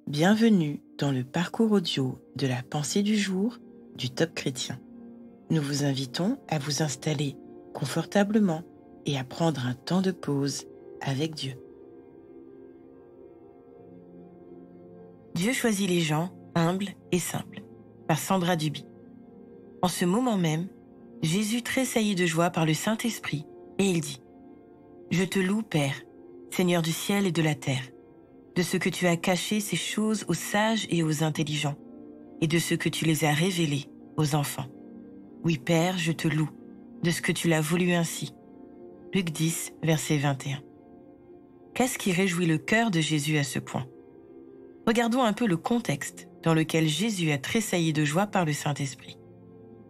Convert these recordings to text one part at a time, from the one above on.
Bienvenue dans le parcours audio de la pensée du jour du Top Chrétien. Nous vous invitons à vous installer confortablement et à prendre un temps de pause avec Dieu. Dieu choisit les gens humbles et simples, par Sandra Duby. En ce moment même, Jésus tressaillit de joie par le Saint-Esprit et il dit « Je te loue, Père, Seigneur du ciel et de la terre, de ce que tu as caché ces choses aux sages et aux intelligents, et de ce que tu les as révélées aux enfants. Oui, Père, je te loue, de ce que tu l'as voulu ainsi. » Luc 10, verset 21. Qu'est-ce qui réjouit le cœur de Jésus à ce point? Regardons un peu le contexte dans lequel Jésus a tressailli de joie par le Saint-Esprit.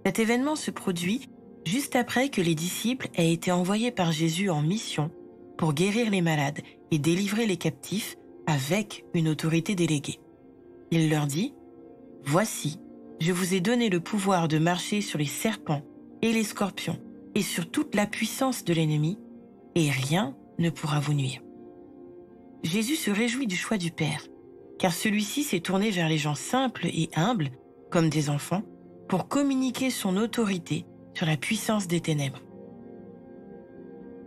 Cet événement se produit juste après que les disciples aient été envoyés par Jésus en mission pour guérir les malades et délivrer les captifs avec une autorité déléguée. Il leur dit « Voici, je vous ai donné le pouvoir de marcher sur les serpents et les scorpions et sur toute la puissance de l'ennemi, et rien ne pourra vous nuire. » Jésus se réjouit du choix du Père, car celui-ci s'est tourné vers les gens simples et humbles, comme des enfants, pour communiquer son autorité sur la puissance des ténèbres.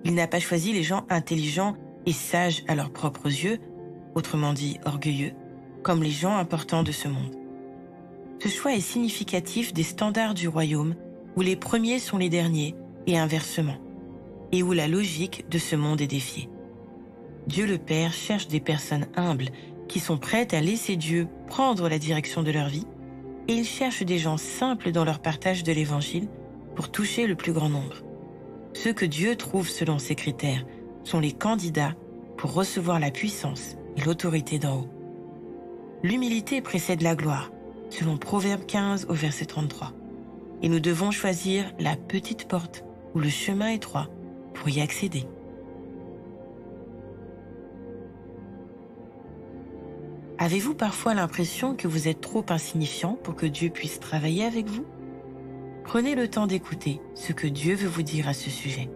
Il n'a pas choisi les gens intelligents et sages à leurs propres yeux, autrement dit orgueilleux, comme les gens importants de ce monde. Ce choix est significatif des standards du royaume où les premiers sont les derniers et inversement, et où la logique de ce monde est défiée. Dieu le Père cherche des personnes humbles qui sont prêtes à laisser Dieu prendre la direction de leur vie, et il cherche des gens simples dans leur partage de l'Évangile pour toucher le plus grand nombre. Ceux que Dieu trouve selon ses critères sont les candidats pour recevoir la puissance et l'autorité d'en haut. L'humilité précède la gloire, selon Proverbe 15 au verset 33. Et nous devons choisir la petite porte ou le chemin étroit pour y accéder. Avez-vous parfois l'impression que vous êtes trop insignifiant pour que Dieu puisse travailler avec vous? Prenez le temps d'écouter ce que Dieu veut vous dire à ce sujet.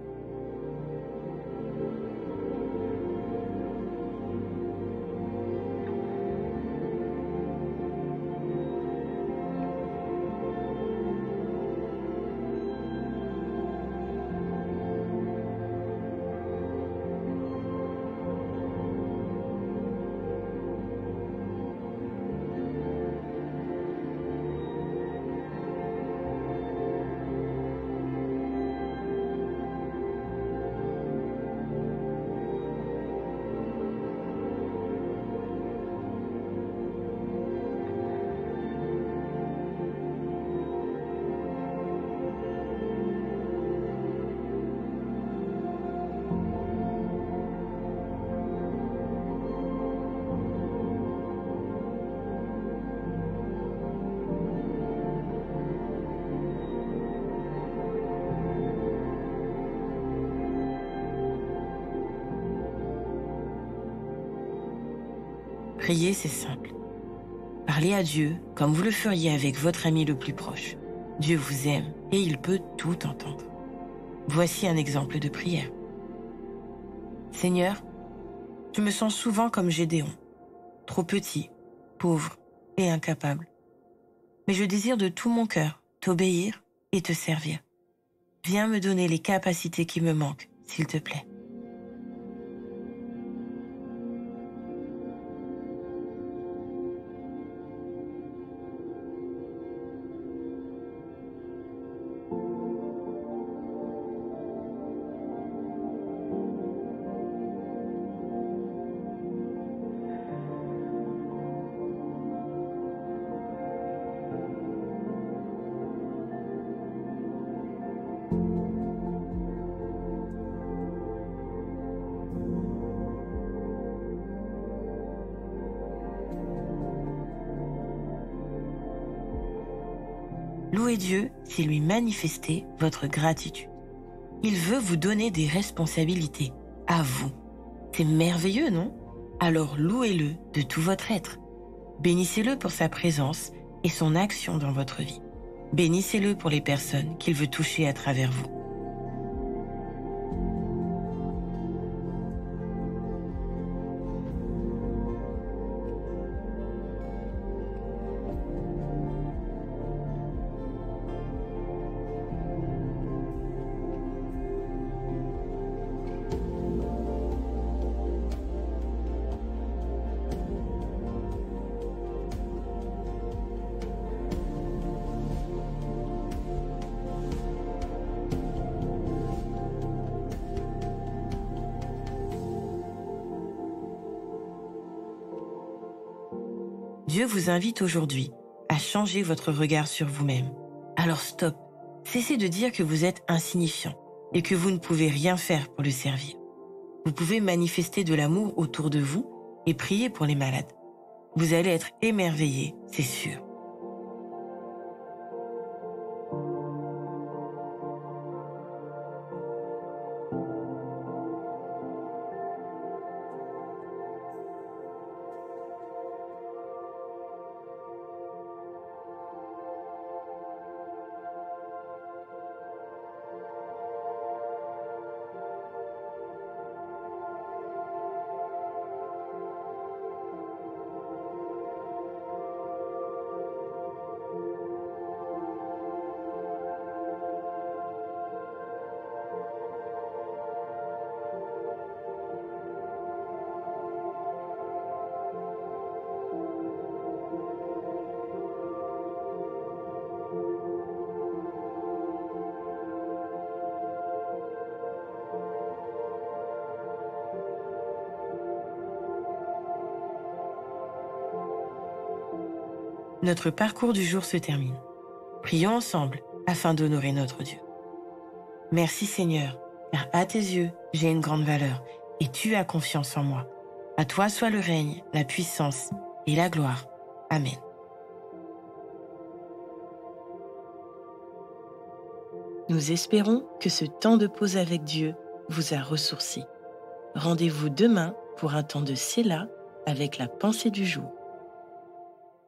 Prier, c'est simple. Parlez à Dieu comme vous le feriez avec votre ami le plus proche. Dieu vous aime et il peut tout entendre. Voici un exemple de prière. Seigneur, je me sens souvent comme Gédéon, trop petit, pauvre et incapable. Mais je désire de tout mon cœur t'obéir et te servir. Viens me donner les capacités qui me manquent, s'il te plaît. Louez Dieu, c'est lui manifester votre gratitude. Il veut vous donner des responsabilités, à vous. C'est merveilleux, non? Alors louez-le de tout votre être. Bénissez-le pour sa présence et son action dans votre vie. Bénissez-le pour les personnes qu'il veut toucher à travers vous. Dieu vous invite aujourd'hui à changer votre regard sur vous-même. Alors stop, cessez de dire que vous êtes insignifiant et que vous ne pouvez rien faire pour le servir. Vous pouvez manifester de l'amour autour de vous et prier pour les malades. Vous allez être émerveillés, c'est sûr. Notre parcours du jour se termine. Prions ensemble afin d'honorer notre Dieu. Merci Seigneur, car à tes yeux, j'ai une grande valeur et tu as confiance en moi. À toi soit le règne, la puissance et la gloire. Amen. Nous espérons que ce temps de pause avec Dieu vous a ressourci. Rendez-vous demain pour un temps de Séla avec la pensée du jour.